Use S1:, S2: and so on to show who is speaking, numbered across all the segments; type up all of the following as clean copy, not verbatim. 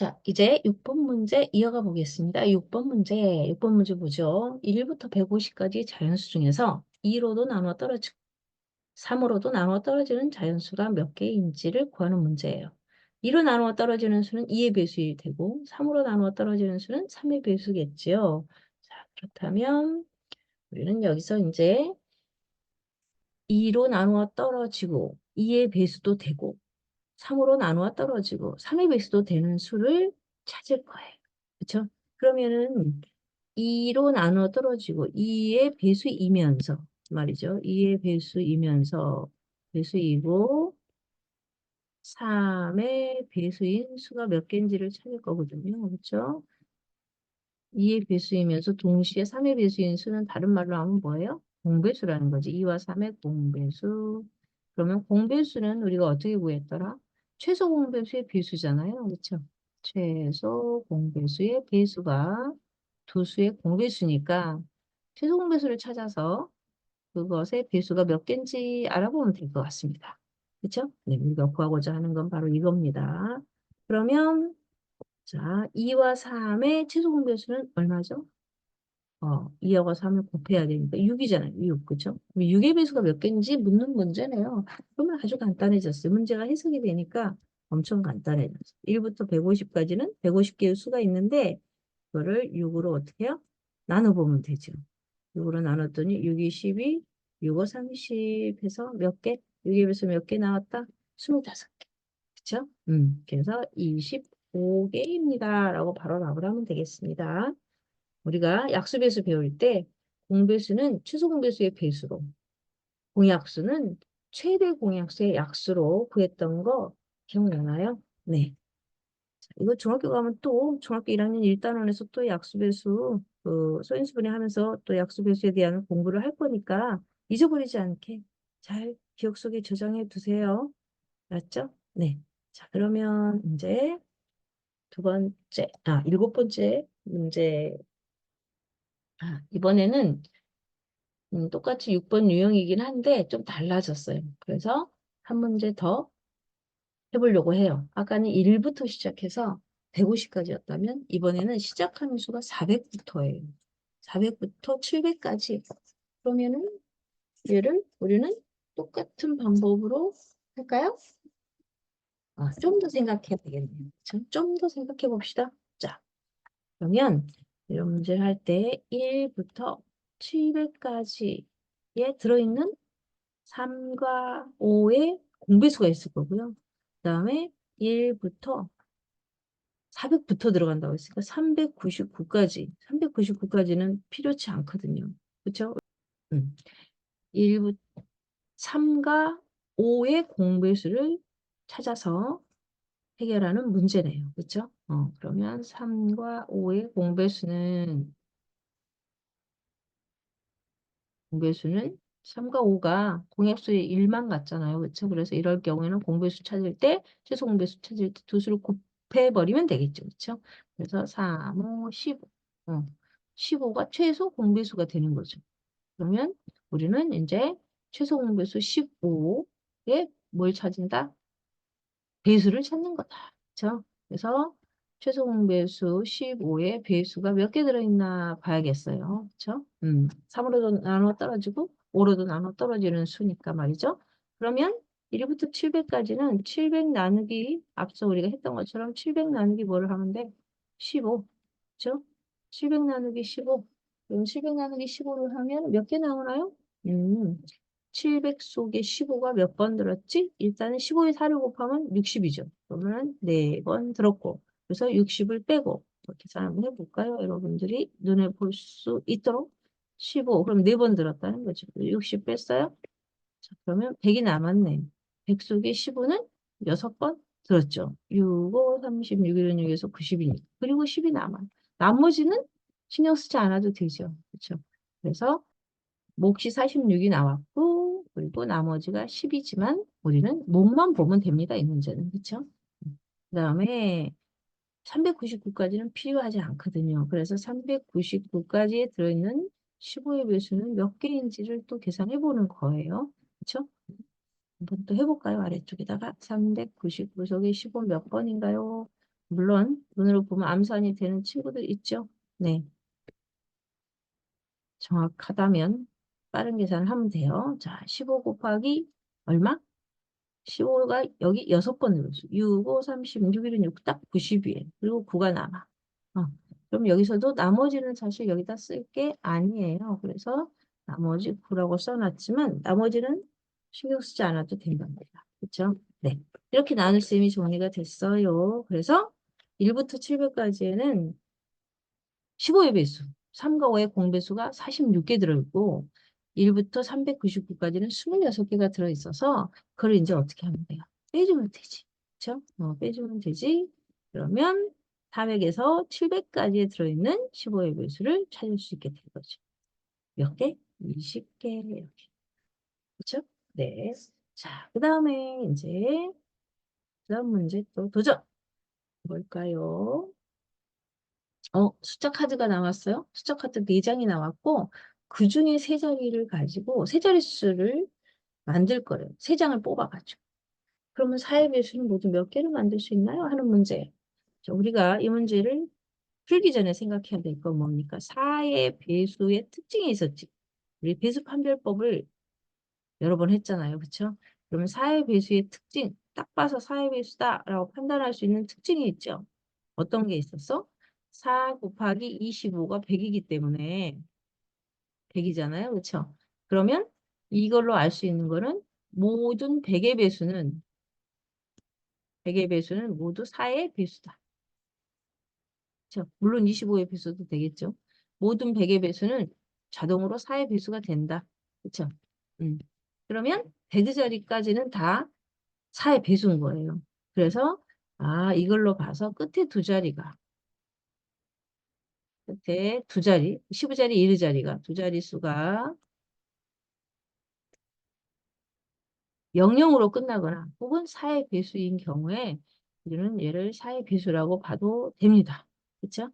S1: 자, 이제 6번 문제 이어가 보겠습니다. 6번 문제 보죠. 1부터 150까지 자연수 중에서 2로도 나눠 떨어지고 3으로도 나눠 떨어지는 자연수가 몇 개인지를 구하는 문제예요. 2로 나누어 떨어지는 수는 2의 배수이 되고 3으로 나누어 떨어지는 수는 3의 배수겠지요. 자, 그렇다면 우리는 여기서 이제 2로 나누어 떨어지고 2의 배수도 되고 3으로 나누어 떨어지고 3의 배수도 되는 수를 찾을 거예요. 그렇죠? 그러면은 2로 나누어 떨어지고 2의 배수이면서 말이죠. 2의 배수이고 3의 배수인 수가 몇 개인지를 찾을 거거든요. 그렇죠? 2의 배수이면서 동시에 3의 배수인 수는 다른 말로 하면 뭐예요? 공배수라는 거지. 2와 3의 공배수. 그러면 공배수는 우리가 어떻게 구했더라? 최소 공배수의 배수잖아요. 그렇죠? 최소 공배수의 배수가 두 수의 공배수니까 최소 공배수를 찾아서 그것의 배수가 몇 개인지 알아보면 될 것 같습니다. 그렇죠? 네, 우리가 구하고자 하는 건 바로 이겁니다. 그러면 자, 2와 3의 최소 공배수는 얼마죠? 2하고 3을 곱해야 되니까 6이잖아요. 6, 그죠? 6의 배수가 몇 개인지 묻는 문제네요. 그러면 아주 간단해졌어요. 문제가 해석이 되니까 엄청 간단해졌어요. 1부터 150까지는 150개의 수가 있는데 그거를 6으로 어떻게 해요? 나눠보면 되죠. 6으로 나눴더니 6이 12, 6오 30 해서 몇 개? 6의 배수 몇 개 나왔다? 25개. 그쵸? 그래서 25개입니다. 라고 바로 답을 하면 되겠습니다. 우리가 약수배수 배울 때 공배수는 최소 공배수의 배수로, 공약수는 최대 공약수의 약수로 구했던 거 기억나나요? 네. 자, 이거 중학교 가면 또 중학교 1학년 1단원에서 또 약수배수 소인수분해 하면서 또 약수배수에 대한 공부를 할 거니까 잊어버리지 않게 잘 기억 속에 저장해 두세요. 알았죠? 네. 자, 그러면 이제 일곱 번째 문제. 이번에는 똑같이 6번 유형이긴 한데 좀 달라졌어요. 그래서 한 문제 더 해보려고 해요. 아까는 1부터 시작해서 150까지였다면 이번에는 시작하는 수가 400부터예요. 400부터 700까지. 그러면은 얘를 우리는 똑같은 방법으로 할까요? 좀 더 생각해야 되겠네요. 좀 더 생각해 봅시다. 자, 그러면 이런 문제를 할 때 1부터 700까지에 들어있는 3과 5의 공배수가 있을 거고요. 그 다음에 1부터 400부터 들어간다고 했으니까 399까지. 399까지는 필요치 않거든요. 그렇죠? 음. 1부 3과 5의 공배수를 찾아서 해결하는 문제네요. 그렇죠? 그러면 3과 5의 공배수는 3과 5가 공약수의 1만 같잖아요. 그렇죠? 그래서 이럴 경우에는 공배수 찾을 때, 최소 공배수 찾을 때 두 수를 곱해버리면 되겠죠. 그렇죠? 그래서 3, 5, 15. 15가 최소 공배수가 되는 거죠. 그러면 우리는 이제 최소 공배수 15에 뭘 찾는다? 배수를 찾는 거다. 그렇죠? 그래서 최소 공배수 15에 배수가 몇 개 들어있나 봐야겠어요. 그렇죠? 3으로도 나눠 떨어지고 5로도 나눠 떨어지는 수니까 말이죠. 그러면 1부터 700까지는 700 나누기 앞서 우리가 했던 것처럼 700 나누기 뭐를 하면 돼? 15. 그렇죠? 700 나누기 15. 그럼 700 나누기 15를 하면 몇 개 나오나요? 700 속에 15가 몇 번 들었지? 일단은 15에 4를 곱하면 60이죠. 그러면 4번 들었고, 그래서 60을 빼고, 이렇게 잘 한번 해볼까요? 여러분들이 눈에 볼 수 있도록 15, 그럼 4번 들었다는 거죠. 60 뺐어요? 자, 그러면 100이 남았네. 100 속에 15는 6번 들었죠. 6, 5, 36, 1은 6에서 90이니까. 그리고 10이 남아요. 나머지는 신경 쓰지 않아도 되죠. 그렇죠? 그래서 몫이 46이 나왔고, 그리고 나머지가 10이지만 우리는 목만 보면 됩니다. 이 문제는. 그렇죠? 그 다음에 399까지는 필요하지 않거든요. 그래서 399까지에 들어있는 15의 배수는 몇 개인지를 또 계산해 보는 거예요. 그렇죠? 한번 또 해볼까요? 아래쪽에다가 399 속에 15 몇 번인가요? 물론 눈으로 보면 암산이 되는 친구들 있죠. 네, 정확하다면 빠른 계산을 하면 돼요. 자, 15 곱하기 얼마? 15가 여기 6번 들어있어. 6, 5, 30, 6, 1은 6, 딱 90이에요. 그리고 9가 남아. 어. 그럼 여기서도 나머지는 사실 여기다 쓸 게 아니에요. 그래서 나머지 9라고 써놨지만 나머지는 신경 쓰지 않아도 된답니다. 그렇죠? 네. 이렇게 나눗셈이 정리가 됐어요. 그래서 1부터 700까지에는 15의 배수, 3과 5의 공배수가 46개 들어있고 1부터 399까지는 26개가 들어있어서 그걸 이제 어떻게 하면 돼요? 빼주면 되지. 그렇죠? 빼주면 되지. 그러면 400에서 700까지에 들어있는 15의 배수를 찾을 수 있게 된 거죠. 몇 개? 20개 이렇게. 그렇죠? 네. 자, 그 다음에 이제 그 다음 문제 또 도전. 뭘까요? 숫자 카드가 나왔어요. 숫자 카드 4장이 나왔고, 그 중에 세 자리를 가지고 세 자릿수를 만들 거예요. 세 장을 뽑아가지고. 그러면 4의 배수는 모두 몇 개를 만들 수 있나요? 하는 문제. 자, 우리가 이 문제를 풀기 전에 생각해야 될 건 뭡니까? 4의 배수의 특징이 있었지. 우리 배수 판별법을 여러 번 했잖아요. 그렇죠? 그러면 4의 배수의 특징, 딱 봐서 4의 배수다라고 판단할 수 있는 특징이 있죠. 어떤 게 있었어? 4 곱하기 25가 100이기 때문에 100이잖아요. 그렇죠? 그러면 이걸로 알 수 있는 거는 모든 100의 배수는 모두 4의 배수다. 그렇죠? 물론 25의 배수도 되겠죠. 모든 100의 배수는 자동으로 4의 배수가 된다. 그렇죠? 그러면 100의 자리까지는 다 4의 배수인 거예요. 그래서 이걸로 봐서 끝에 두 자리, 15자리, 1자리가 두 자릿수가 00으로 끝나거나 혹은 4의 배수인 경우에 우리는 얘를 4의 배수라고 봐도 됩니다. 그렇죠?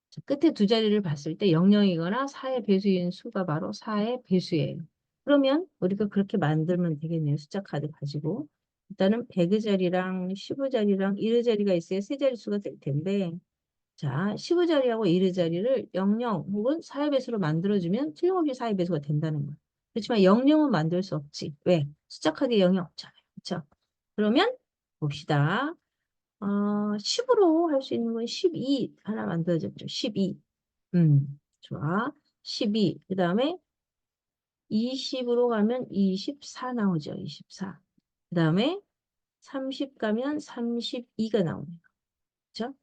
S1: 자, 끝에 두 자리를 봤을 때 00이거나 4의 배수인 수가 바로 4의 배수예요. 그러면 우리가 그렇게 만들면 되겠네요. 숫자 카드 가지고. 일단은 100의 자리랑 15 자리랑 1의 자리가 있어야 세 자릿수가 될 텐데 자, 15자리하고 1의 자리를 00 혹은 4의 배수로 만들어주면 틀림없이 4의 배수가 된다는 거야. 그렇지만 00은 만들 수 없지. 왜? 숫자 카드에 0이 없잖아요. 그렇죠? 그러면 봅시다. 10으로 할 수 있는 건 12 하나 만들어졌죠. 12. 좋아. 12. 그 다음에 20으로 가면 24 나오죠. 24. 그 다음에 30 가면 32가 나오네요. 그렇죠?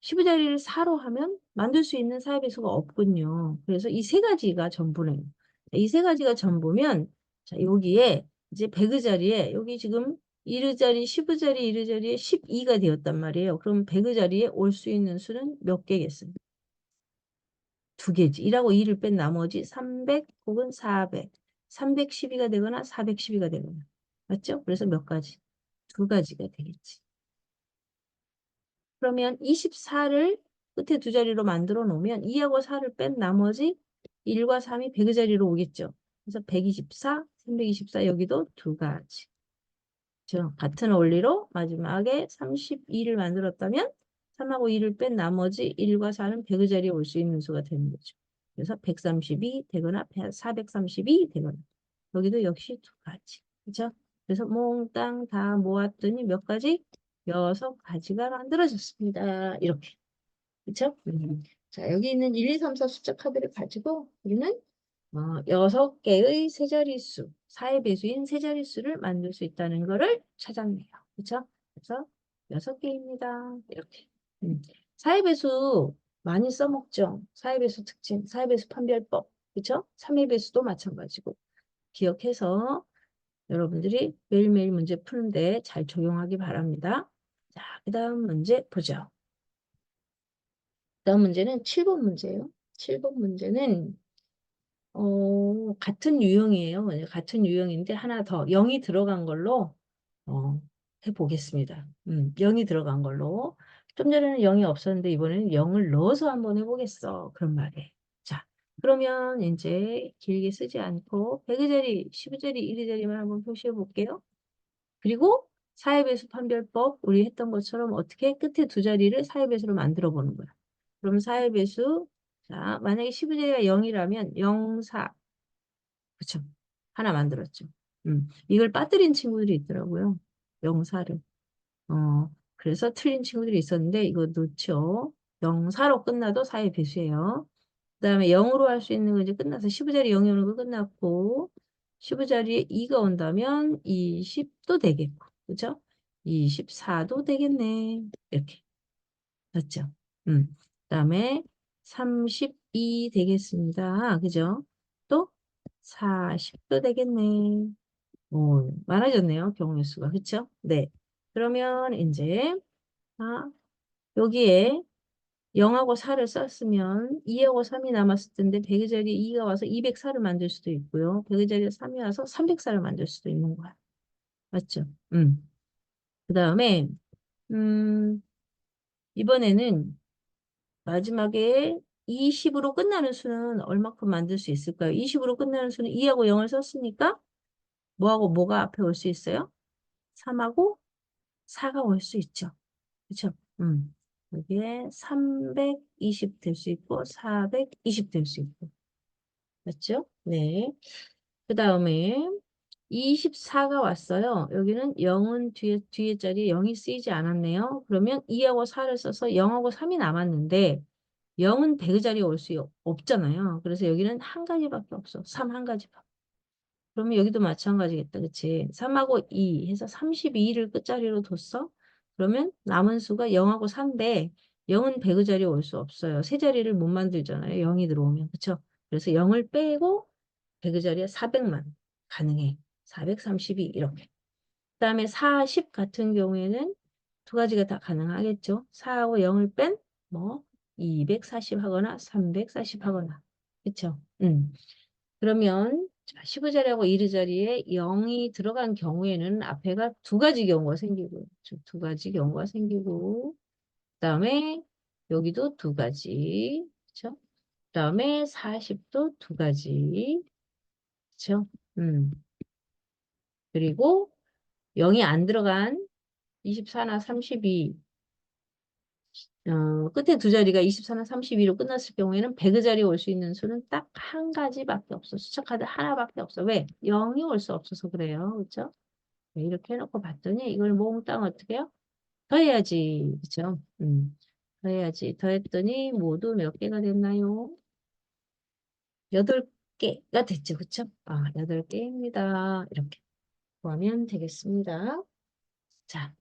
S1: 15자리를 4로 하면 만들 수 있는 4의 배수가 없군요. 그래서 이 세 가지가 전부네요. 이 세 가지가 전부면 자, 여기에 이제 100의 자리에 여기 지금 1의 자리, 10의 자리, 1의 자리에 12가 되었단 말이에요. 그럼 100의 자리에 올 수 있는 수는 몇 개겠어요? 두 개지. 1하고 2를 뺀 나머지 300 혹은 400. 312가 되거나 412가 되거나. 맞죠? 그래서 몇 가지? 두 가지가 되겠지. 그러면 24를 끝에 두 자리로 만들어 놓으면 2하고 4를 뺀 나머지 1과 3이 100의 자리로 오겠죠. 그래서 124, 324 여기도 두 가지. 그렇죠? 같은 원리로 마지막에 32를 만들었다면 3하고 2를 뺀 나머지 1과 4는 100의 자리에 올 수 있는 수가 되는 거죠. 그래서 132 되거나 432 되거나 여기도 역시 두 가지. 그렇죠? 그래서 몽땅 다 모았더니 몇 가지? 6가지가 만들어졌습니다. 이렇게. 그렇죠? 자, 여기 있는 1, 2, 3, 4 숫자 카드를 가지고 우리는 6개의 세자릿수, 4의 배수인 세자릿수를 만들 수 있다는 것을 찾았네요. 그렇죠? 그래서 6개입니다. 이렇게. 4의 배수 많이 써먹죠? 4의 배수 특징, 4의 배수 판별법. 그렇죠? 3의 배수도 마찬가지고. 기억해서 여러분들이 매일매일 문제 푸는데 잘 적용하기 바랍니다. 자, 그 다음 문제 보죠. 다음 문제는 7번 문제예요. 7번 문제는 같은 유형이에요. 같은 유형인데 하나 더 0이 들어간 걸로 어, 해보겠습니다. 0이 들어간 걸로. 좀 전에는 0이 없었는데 이번에는 0을 넣어서 한번 해보겠어. 그런 말이에요. 자, 그러면 이제 길게 쓰지 않고 100의 자리, 10의 자리, 1의 자리만 한번 표시해 볼게요. 그리고 사회배수 판별법 우리 했던 것처럼 어떻게 끝에 두 자리를 사회배수로 만들어 보는 거야. 그럼 사회배수 자 만약에 15자리가 0이라면 0, 4 그쵸? 하나 만들었죠. 이걸 빠뜨린 친구들이 있더라고요. 0, 4를. 그래서 틀린 친구들이 있었는데 이거 놓죠. 0, 4로 끝나도 사회배수예요. 그 다음에 0으로 할 수 있는 거 이제 끝나서 15자리 0이 오는 거 끝났고 15자리에 2가 온다면 20도 되겠고 그죠? 24도 되겠네. 이렇게 맞죠? 그 다음에 32 되겠습니다. 그죠? 또 40도 되겠네. 오, 많아졌네요. 경우의 수가. 그쵸? 네. 그러면 이제 여기에 0하고 4를 썼으면 2하고 3이 남았을 텐데 100의 자리에 2가 와서 204를 만들 수도 있고요. 100의 자리에 3이 와서 304를 만들 수도 있는 거야. 맞죠? 그 다음에 음, 이번에는 마지막에 20으로 끝나는 수는 얼마큼 만들 수 있을까요? 20으로 끝나는 수는 2하고 0을 썼으니까 뭐하고 뭐가 앞에 올 수 있어요? 3하고 4가 올 수 있죠. 그렇죠? 여기에 320 될 수 있고 420 될 수 있고 맞죠? 네. 그 다음에 24가 왔어요. 여기는 0은 뒤에 자리에 0이 쓰이지 않았네요. 그러면 2하고 4를 써서 0하고 3이 남았는데 0은 100의 자리에 올 수 없잖아요. 그래서 여기는 한 가지밖에 없어. 3 한 가지밖에. 그러면 여기도 마찬가지겠다. 그치? 3하고 2 해서 32를 끝자리로 뒀어? 그러면 남은 수가 0하고 4인데 0은 100의 자리에 올 수 없어요. 세 자리를 못 만들잖아요. 0이 들어오면. 그쵸? 그래서 0을 빼고 100의 자리에 400만 가능해. 432 이렇게. 그 다음에 40 같은 경우에는 두 가지가 다 가능하겠죠. 4하고 0을 뺀 뭐 240 하거나 340 하거나. 그쵸? 그러면 15자리하고 1자리에 0이 들어간 경우에는 앞에가 두 가지 경우가 생기고 두 가지 경우가 생기고 그다음에 여기도 두 가지 그렇죠? 그다음에 40도 두 가지 그렇죠? 그리고 0이 안 들어간 24나 32 끝에 두 자리가 24나 32로 끝났을 경우에는 100의 자리에 올 수 있는 수는 딱 한 가지밖에 없어. 숫자 카드 하나밖에 없어. 왜? 0이 올 수 없어서 그래요. 그렇죠? 네, 이렇게 해놓고 봤더니 이걸 몽땅 어떻게 해요? 더해야지. 그쵸? 더해야지. 더했더니 모두 몇 개가 됐나요? 8개가 됐죠. 그쵸? 8개입니다. 이렇게 구하면 되겠습니다. 자,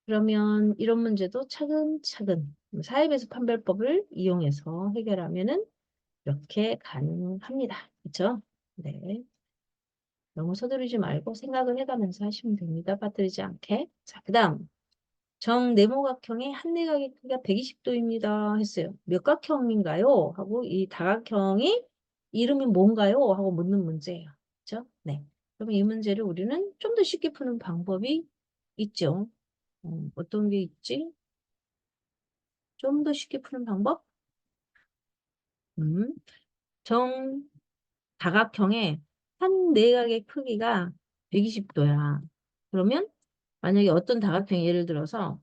S1: 그러면 이런 문제도 차근차근 사회배수 판별법을 이용해서 해결하면은 이렇게 가능합니다. 그쵸? 네. 너무 서두르지 말고 생각을 해가면서 하시면 됩니다. 빠뜨리지 않게. 자, 그 다음. 정네모각형의 한 내각의 크기가 120도입니다. 했어요. 몇 각형인가요? 하고 이 다각형이 이름이 뭔가요? 하고 묻는 문제예요. 그렇죠? 네. 그러면 이 문제를 우리는 좀 더 쉽게 푸는 방법이 있죠. 어떤 게 있지? 좀 더 쉽게 푸는 방법? 음, 정다각형의 한 내각의 크기가 120도야. 그러면 만약에 어떤 다각형이 예를 들어서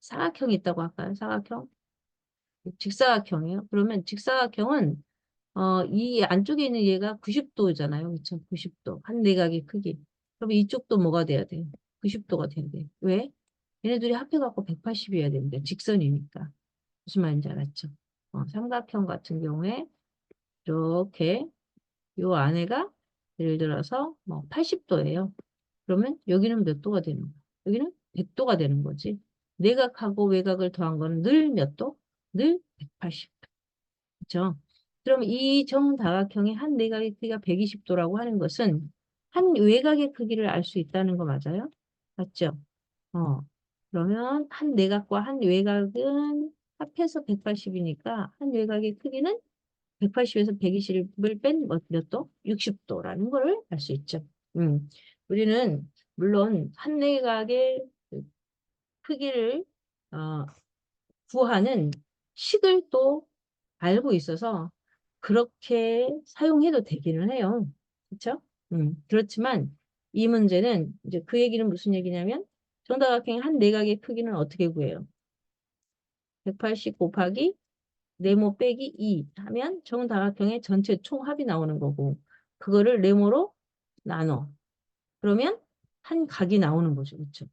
S1: 사각형이 있다고 할까요? 사각형? 직사각형이에요. 그러면 직사각형은 이 안쪽에 있는 얘가 90도잖아요. 그렇죠? 90도. 한 내각의 크기. 그럼 이쪽도 뭐가 돼야 돼? 90도가 돼야 돼. 왜? 얘네들이 합해갖고 180이어야 되는데 직선이니까. 무슨 말인지 알았죠? 삼각형 같은 경우에 이렇게 요 안에가 예를 들어서 뭐 80도예요. 그러면 여기는 몇 도가 되는 거야? 여기는 100도가 되는 거지. 내각하고 외곽을 더한 거는 늘 몇 도? 늘 180도. 그렇죠? 그럼 이 정다각형의 한 내각의 크기가 120도라고 하는 것은 한 외곽의 크기를 알 수 있다는 거 맞아요? 맞죠? 어. 그러면 한 내각과 한 외곽은 합해서 180이니까 한 외곽의 크기는 180에서 120을 뺀 몇 도? 60도라는 거를 알 수 있죠. 음. 우리는 물론 한 내각의 그 크기를 어, 구하는 식을 또 알고 있어서 그렇게 사용해도 되기는 해요. 그렇죠? 그렇지만 이 문제는 이제 그 얘기는 무슨 얘기냐면 정다각형의 한 내각의 크기는 어떻게 구해요? 180 곱하기 네모 빼기 2 하면 정다각형의 전체 총합이 나오는 거고 그거를 네모로 나눠. 그러면 한 각이 나오는 거죠. 그렇죠?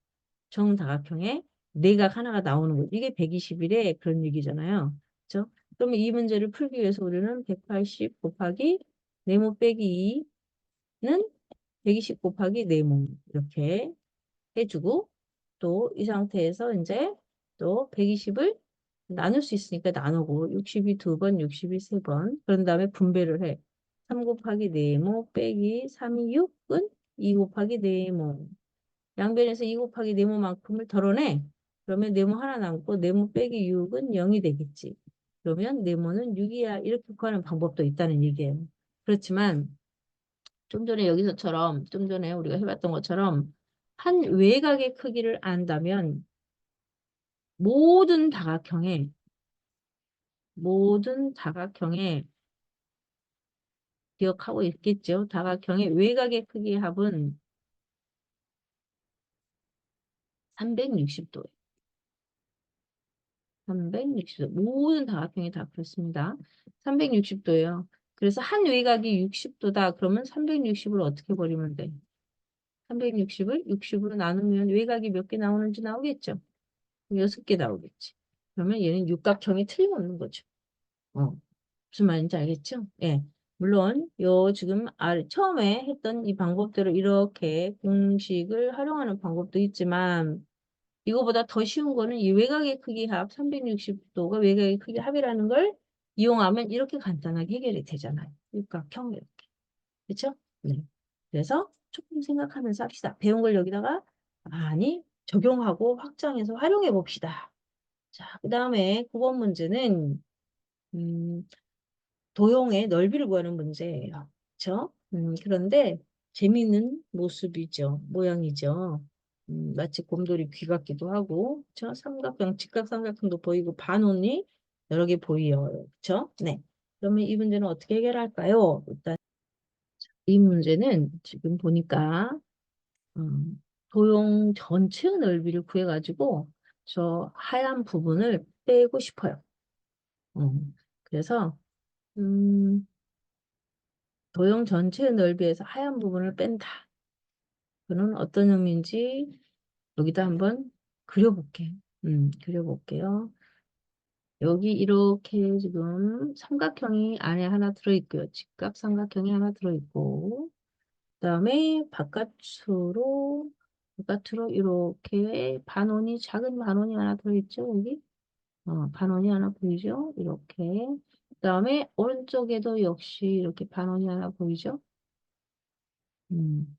S1: 정다각형의 내각 하나가 나오는 거죠. 이게 120일에 그런 얘기잖아요. 그렇죠? 그러면 이 문제를 풀기 위해서 우리는 180 곱하기 네모 빼기 2는 120 곱하기 네모 이렇게 해주고 또 이 상태에서 이제 또 120을 나눌 수 있으니까 나누고 60이 두 번, 60이 세 번. 그런 다음에 분배를 해. 3 곱하기 네모 빼기 3이 6은 2 곱하기 네모. 양변에서 2 곱하기 네모만큼을 덜어내. 그러면 네모 하나 남고 네모 빼기 6은 0이 되겠지. 그러면 네모는 6이야. 이렇게 구하는 방법도 있다는 얘기예요. 그렇지만 좀 전에 여기서처럼 좀 전에 우리가 해봤던 것처럼 한 외곽의 크기를 안다면 모든 다각형의 모든 다각형의 기억하고 있겠죠. 다각형의 외곽의 크기의 합은 360도예요. 360도. 모든 다각형이 다 그렇습니다. 360도예요. 그래서 한 외곽이 60도다. 그러면 360을 어떻게 버리면 돼? 360을 60으로 나누면 외곽이 몇 개 나오는지 나오겠죠. 6개 나오겠지. 그러면 얘는 육각형이 틀림없는 거죠. 무슨 말인지 알겠죠? 예. 물론 요 지금 처음에 했던 이 방법대로 이렇게 공식을 활용하는 방법도 있지만 이거보다 더 쉬운 거는 이 외곽의 크기 합 360도가 외곽의 크기 합이라는 걸 이용하면 이렇게 간단하게 해결이 되잖아요. 육각형 이렇게. 그렇죠? 네. 그래서 조금 생각하면서 합시다. 배운 걸 여기다가 많이 적용하고 확장해서 활용해 봅시다. 자, 그다음에 9번 문제는 음, 도형의 넓이를 구하는 문제예요. 그렇죠? 그런데 재미있는 모습이죠. 모양이죠. 마치 곰돌이 귀 같기도 하고, 그렇죠? 삼각형, 직각삼각형도 보이고 반원이 여러 개 보여요. 그렇죠? 네. 그러면 이 문제는 어떻게 해결할까요? 일단 이 문제는 지금 보니까 도형 전체 넓이를 구해가지고 저 하얀 부분을 빼고 싶어요. 그래서 음, 도형 전체의 넓이에서 하얀 부분을 뺀다. 그는 어떤 의미인지 여기다 한번 그려볼게요. 그려볼게요. 여기 이렇게 지금 삼각형이 안에 하나 들어있고요. 직각 삼각형이 하나 들어있고, 그다음에 바깥으로 이렇게 반원이 작은 반원이 하나 들어있죠. 여기 반원이 하나 보이죠. 이렇게. 그다음에 오른쪽에도 역시 이렇게 반원이 하나 보이죠. 음.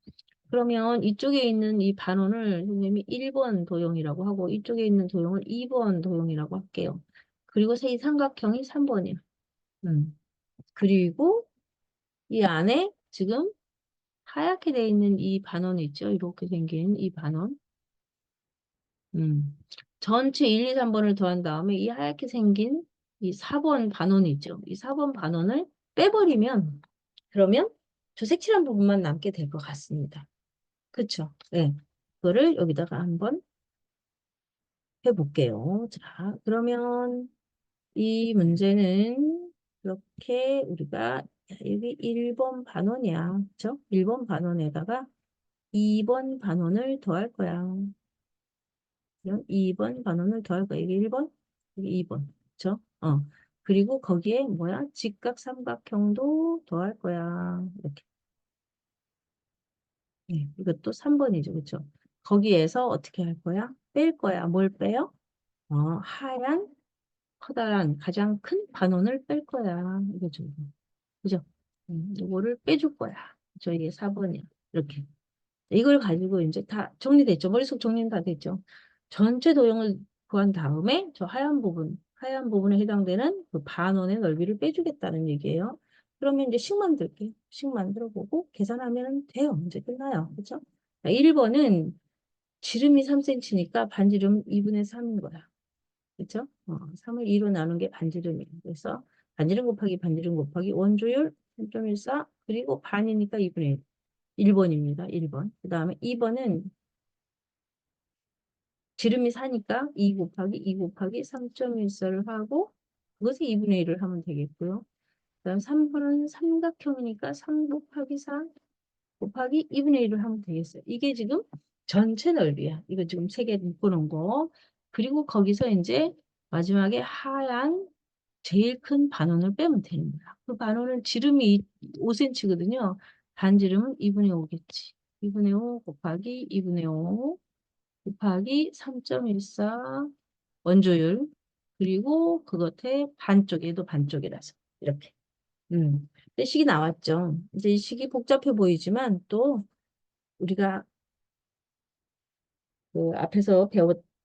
S1: 그러면 이쪽에 있는 이 반원을 선생님이 1번 도형이라고 하고 이쪽에 있는 도형을 2번 도형이라고 할게요. 그리고 이 삼각형이 3번이에요. 그리고 이 안에 지금 하얗게 되어 있는 이 반원 있죠? 이렇게 생긴 이 반원. 음. 전체 1, 2, 3번을 더한 다음에 이 하얗게 생긴 이 4번 반원이 있죠? 이 4번 반원을 빼버리면 그러면 저 색칠한 부분만 남게 될 것 같습니다. 그쵸? 네. 그거를 여기다가 한번 해볼게요. 자, 그러면 이 문제는 이렇게 우리가 여기 1번 반원이야. 그쵸? 1번 반원에다가 2번 반원을 더할 거야. 그럼 2번 반원을 더할 거야. 이게 1번, 이게 2번. 그쵸? 그리고 거기에 뭐야? 직각 삼각형도 더할 거야. 이렇게. 네, 이것도 3번이죠. 그쵸? 거기에서 어떻게 할 거야? 뺄 거야. 뭘 빼요? 하얀 커다란 가장 큰 반원을 뺄 거야. 이거죠. 그죠? 이거를 빼줄 거야. 저 이게 4번이야. 이렇게. 이걸 가지고 이제 다 정리됐죠. 머릿속 정리는 다 됐죠. 전체 도형을 구한 다음에 저 하얀 부분에 해당되는 그 반원의 넓이를 빼주겠다는 얘기예요. 그러면 이제 식 만들게. 식 만들어 보고 계산하면 돼요. 문제 끝나요. 그죠? 1번은 지름이 3cm니까 반지름 2분의 3인 거야. 그렇죠? 3을 2로 나눈 게 반지름이에요. 그래서 반지름 곱하기 반지름 곱하기 원조율 3.14 그리고 반이니까 2분의 1. 1번입니다. 1번. 그 다음에 2번은 지름이 4니까 2 곱하기 2 곱하기 3.14를 하고 그것이 2분의 1을 하면 되겠고요. 그다음 3번은 삼각형이니까 3 곱하기 4 곱하기 2분의 1을 하면 되겠어요. 이게 지금 전체 넓이야. 이거 지금 세 개 묶어놓은 거. 그리고 거기서 이제 마지막에 하얀 제일 큰 반원을 빼면 되는 거야. 그 반원은 지름이 5cm거든요. 반지름은 2분의 5겠지. 2분의 5 곱하기 2분의 5 곱하기 3.14 원조율 그리고 그것의 반쪽 얘도 반쪽이라서 이렇게 근데 식이 나왔죠. 이제 이 식이 복잡해 보이지만 또 우리가 그 앞에서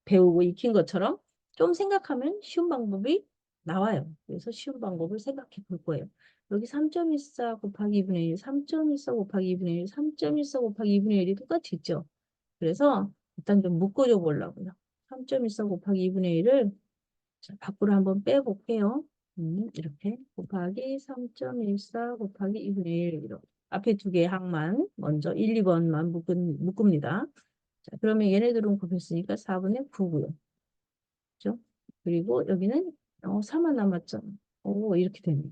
S1: 배우고 익힌 것처럼 좀 생각하면 쉬운 방법이 나와요. 그래서 쉬운 방법을 생각해 볼 거예요. 여기 3.14 곱하기 2분의 1, 3.14 곱하기 2분의 1, 3.14 곱하기 2분의 1이 똑같이 있죠. 그래서 일단 좀 묶어줘 보려고요. 3.14 곱하기 2분의 1을 밖으로 한번 빼볼게요. 이렇게 곱하기 3.14 곱하기 2분의 1 이렇게. 앞에 두 개 항만 먼저 1, 2번만 묶습니다. 자, 그러면 얘네들은 곱했으니까 4분의 9고요. 그죠? 그리고 여기는 4만 남았죠. 오, 이렇게 되네요.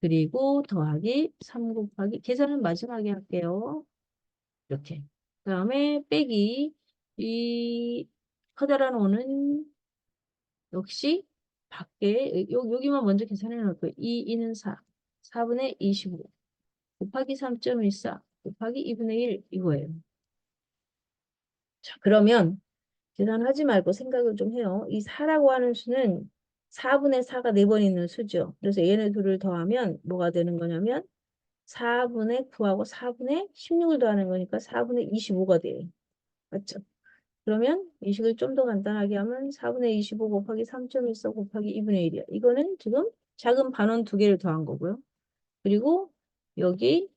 S1: 그리고 더하기 3 곱하기 계산은 마지막에 할게요. 이렇게. 그 다음에 빼기 이 커다란 오는 역시 밖에 여기만 먼저 계산해 놓을 거예요. 2는 4. 4분의 25 곱하기 3.14 곱하기 2분의 1 이거예요. 자, 그러면 계산하지 말고 생각을 좀 해요. 이 4라고 하는 수는 4분의 4가 4번 있는 수죠. 그래서 얘네 둘을 더하면 뭐가 되는 거냐면 4분의 9하고 4분의 16을 더하는 거니까 4분의 25가 돼요. 맞죠? 그러면 이 식을 좀 더 간단하게 하면 4분의 25 곱하기 3.14 곱하기 2분의 1이야. 이거는 지금 작은 반원 두 개를 더한 거고요. 그리고 여기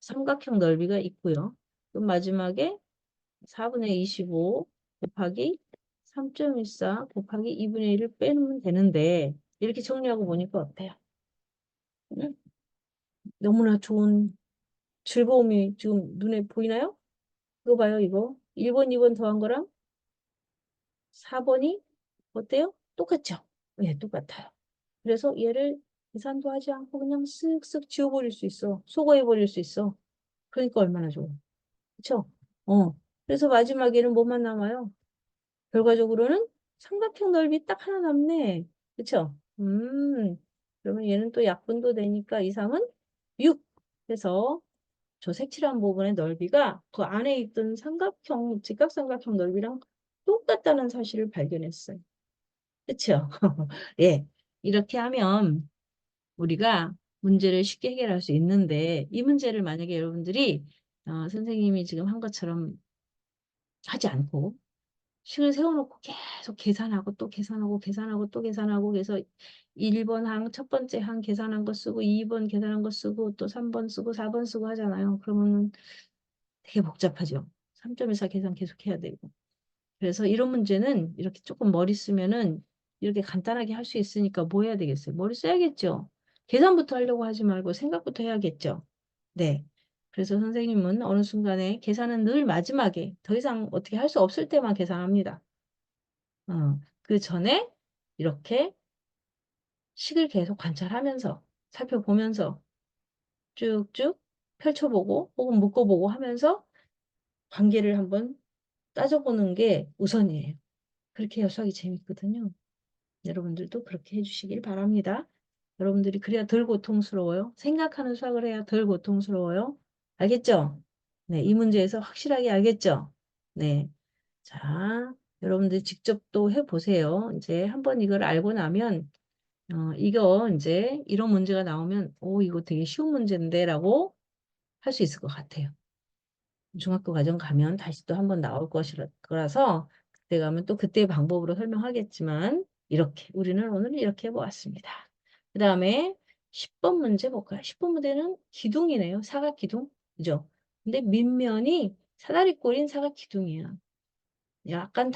S1: 삼각형 넓이가 있고요. 그럼 마지막에 4분의 25 곱하기 3.14 곱하기 2분의 1을 빼면 되는데 이렇게 정리하고 보니까 어때요? 응? 너무나 좋은 즐거움이 지금 눈에 보이나요? 이거 봐요, 이거. 1번, 2번 더한 거랑 4번이 어때요? 똑같죠? 네, 똑같아요. 그래서 얘를 계산도 하지 않고 그냥 쓱쓱 지워버릴 수 있어. 소거해버릴 수 있어. 그러니까 얼마나 좋아. 그쵸? 그래서 마지막에는 뭐만 남아요? 결과적으로는 삼각형 넓이 딱 하나 남네. 그쵸? 그러면 얘는 또 약분도 되니까 이삼은 6. 그래서 저 색칠한 부분의 넓이가 그 안에 있던 삼각형, 직각삼각형 넓이랑 똑같다는 사실을 발견했어요. 그쵸? 예. 이렇게 하면 우리가 문제를 쉽게 해결할 수 있는데 이 문제를 만약에 여러분들이 선생님이 지금 한 것처럼 하지 않고 식을 세워놓고 계속 계산하고 또 계산하고 계산하고 또 계산하고 그래서 1번 항 첫 번째 항 계산한 거 쓰고 2번 계산한 거 쓰고 또 3번 쓰고 4번 쓰고 하잖아요. 그러면 되게 복잡하죠. 3.14 계산 계속 해야 되고. 그래서 이런 문제는 이렇게 조금 머리 쓰면은 이렇게 간단하게 할 수 있으니까 뭐 해야 되겠어요? 머리 써야겠죠. 계산부터 하려고 하지 말고 생각부터 해야겠죠. 네. 그래서 선생님은 어느 순간에 계산은 늘 마지막에 더 이상 어떻게 할 수 없을 때만 계산합니다. 그 전에 이렇게 식을 계속 관찰하면서 살펴보면서 쭉쭉 펼쳐보고 혹은 묶어보고 하면서 관계를 한번 따져보는 게 우선이에요. 그렇게 해야 수학이 재밌거든요. 여러분들도 그렇게 해주시길 바랍니다. 여러분들이 그래야 덜 고통스러워요. 생각하는 수학을 해야 덜 고통스러워요. 알겠죠? 네, 이 문제에서 확실하게 알겠죠? 네. 자, 여러분들 직접 또 해보세요. 이제 한번 이걸 알고 나면, 이거 이제 이런 문제가 나오면, 오, 이거 되게 쉬운 문제인데, 라고 할 수 있을 것 같아요. 중학교 과정 가면 다시 또 한 번 나올 거라서 그때 가면 또 그때의 방법으로 설명하겠지만 이렇게 우리는 오늘 이렇게 해보았습니다. 그 다음에 10번 문제 볼까요? 10번 문제는 기둥이네요. 사각 기둥. 그죠? 근데 밑면이 사다리꼴인 사각 기둥이야. 약간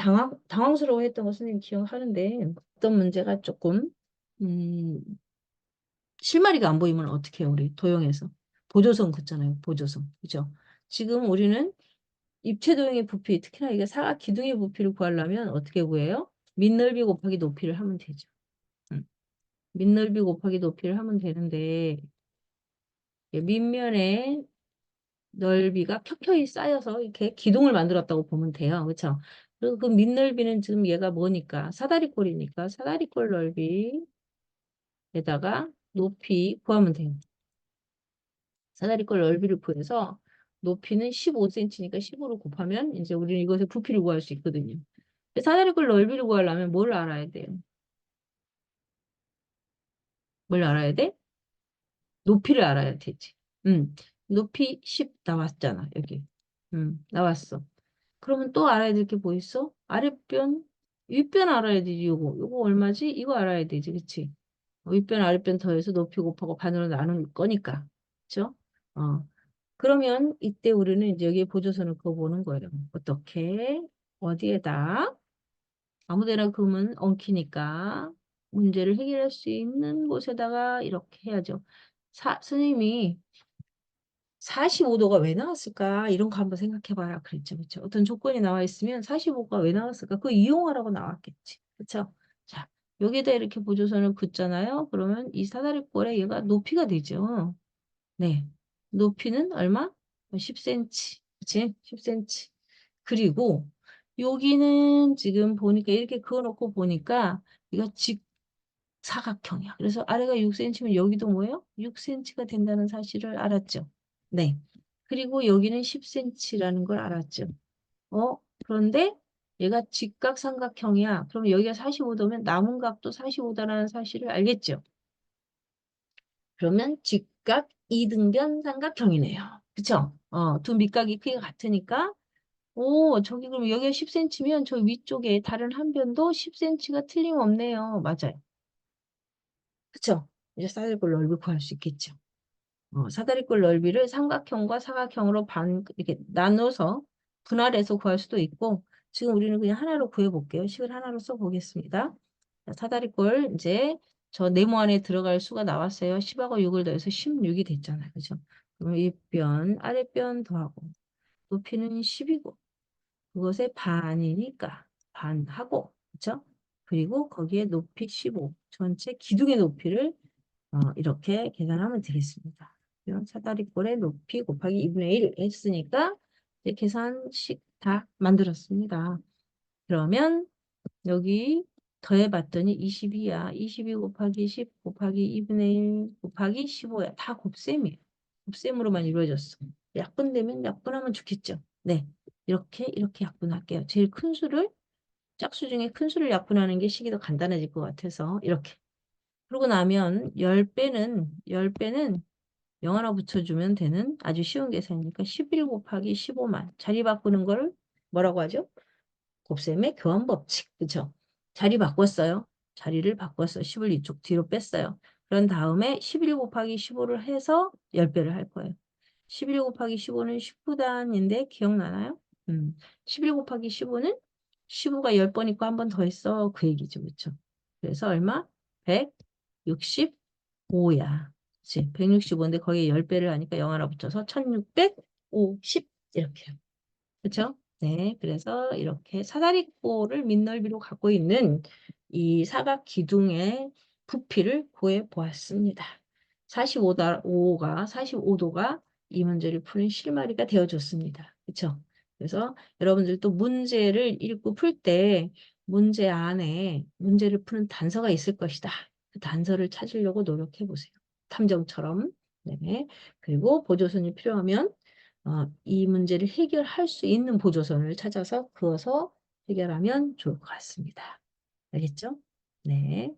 S1: 당황스러워 했던 거 선생님 기억하는데 어떤 문제가 조금 음, 실마리가 안 보이면 어떻게 해요? 우리 도형에서. 보조선 긋잖아요. 보조선. 그죠? 지금 우리는 입체도형의 부피, 특히나 이게 사각 기둥의 부피를 구하려면 어떻게 구해요? 밑넓이 곱하기 높이를 하면 되죠. 음. 밑넓이 곱하기 높이를 하면 되는데 밑면의 넓이가 켜켜이 쌓여서 이렇게 기둥을 만들었다고 보면 돼요. 그렇죠? 그리고 그 밑넓이는 지금 얘가 뭐니까 사다리꼴이니까 사다리꼴 넓이에다가 높이 구하면 돼요. 사다리꼴 넓이를 구해서 높이는 15cm니까 15로 곱하면 이제 우리는 이것의 부피를 구할 수 있거든요. 사다리꼴 넓이를 구하려면 뭘 알아야 돼요? 뭘 알아야 돼? 높이를 알아야 되지. 높이 10 나왔잖아, 여기. 나왔어. 그러면 또 알아야 될 게 뭐 있어? 아랫변, 윗변 알아야 되지, 요거 얼마지? 이거 알아야 되지, 그치? 윗변, 아랫변 더해서 높이 곱하고 반으로 나눌 거니까. 그쵸? 어. 그러면 이때 우리는 이제 여기에 보조선을 그어보는 거예요. 어떻게? 어디에다? 아무 데나 그으면 엉키니까 문제를 해결할 수 있는 곳에다가 이렇게 해야죠. 선생님이 45도가 왜 나왔을까? 이런 거 한번 생각해 봐라. 그랬죠. 그렇죠? 어떤 조건이 나와 있으면 45가 왜 나왔을까? 그거 이용하라고 나왔겠지. 그렇죠? 자, 여기에다 이렇게 보조선을 긋잖아요. 그러면 이 사다리꼴에 얘가 높이가 되죠. 네. 높이는 얼마? 10cm. 그치? 10cm. 그리고 여기는 지금 보니까 이렇게 그어놓고 보니까 이거 직사각형이야. 그래서 아래가 6cm면 여기도 뭐예요? 6cm가 된다는 사실을 알았죠. 네. 그리고 여기는 10cm라는 걸 알았죠. 그런데 얘가 직각삼각형이야. 그럼 여기가 45도면 남은 각도 45도라는 사실을 알겠죠. 그러면 직각 이등변 삼각형이네요. 그쵸? 두 밑각이 크기가 같으니까 저기 그럼 여기가 10cm면 저 위쪽에 다른 한 변도 10cm가 틀림없네요. 맞아요. 그쵸? 이제 사다리꼴 넓이 구할 수 있겠죠. 사다리꼴 넓이를 삼각형과 사각형으로 이렇게 나눠서 분할해서 구할 수도 있고, 지금 우리는 그냥 하나로 구해볼게요. 식을 하나로 써보겠습니다. 자, 사다리꼴, 이제 저 네모 안에 들어갈 수가 나왔어요. 10하고 6을 더해서 16이 됐잖아요. 그죠? 그럼 윗변, 아랫변 더하고, 높이는 10이고, 그것의 반이니까 반하고, 그죠? 그리고 거기에 높이 15, 전체 기둥의 높이를 이렇게 계산하면 되겠습니다. 이런 사다리꼴의 높이 곱하기 2분의 1 했으니까 이제 계산식 다 만들었습니다. 그러면 여기 더해봤더니 22야. 22 곱하기 10 곱하기 2분의 1 곱하기 15야. 다 곱셈이에요. 곱셈으로만 이루어졌어. 약분되면 약분하면 좋겠죠. 네. 이렇게 약분할게요. 제일 큰 수를, 짝수 중에 큰 수를 약분하는 게 식이 더 간단해질 것 같아서 이렇게. 그러고 나면 10배는 0 하나 붙여주면 되는 아주 쉬운 계산이니까 11 곱하기 15만. 자리 바꾸는 걸 뭐라고 하죠? 곱셈의 교환 법칙. 그쵸? 자리 바꿨어요. 자리를 바꿨어. 10을 이쪽 뒤로 뺐어요. 그런 다음에 11 곱하기 15를 해서 10배를 할 거예요. 11 곱하기 15는 19단인데 기억나나요? 11 곱하기 15는 15가 10번 있고 한 번 더 있어. 그 얘기죠. 그쵸? 그래서 얼마? 165야. 그치? 165인데 거기에 10배를 하니까 0 하나 붙여서 1650 이렇게. 그렇죠? 네, 그래서 이렇게 사다리꼴을 밑넓이로 갖고 있는 이 사각 기둥의 부피를 구해 보았습니다. 45도가 이 문제를 푸는 실마리가 되어줬습니다. 그렇죠? 그래서 여러분들도 문제를 읽고 풀 때 문제 안에 문제를 푸는 단서가 있을 것이다. 그 단서를 찾으려고 노력해 보세요. 탐정처럼. 네. 그리고 보조선이 필요하면 이 문제를 해결할 수 있는 보조선을 찾아서 그어서 해결하면 좋을 것 같습니다. 알겠죠? 네.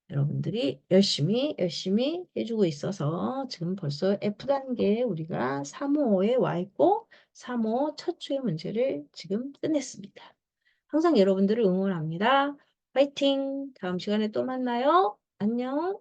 S1: 여러분들이 열심히 해주고 있어서 지금 벌써 F단계에 우리가 3호에 와 있고 3호 첫 주의 문제를 지금 끝냈습니다. 항상 여러분들을 응원합니다. 파이팅! 다음 시간에 또 만나요. 안녕!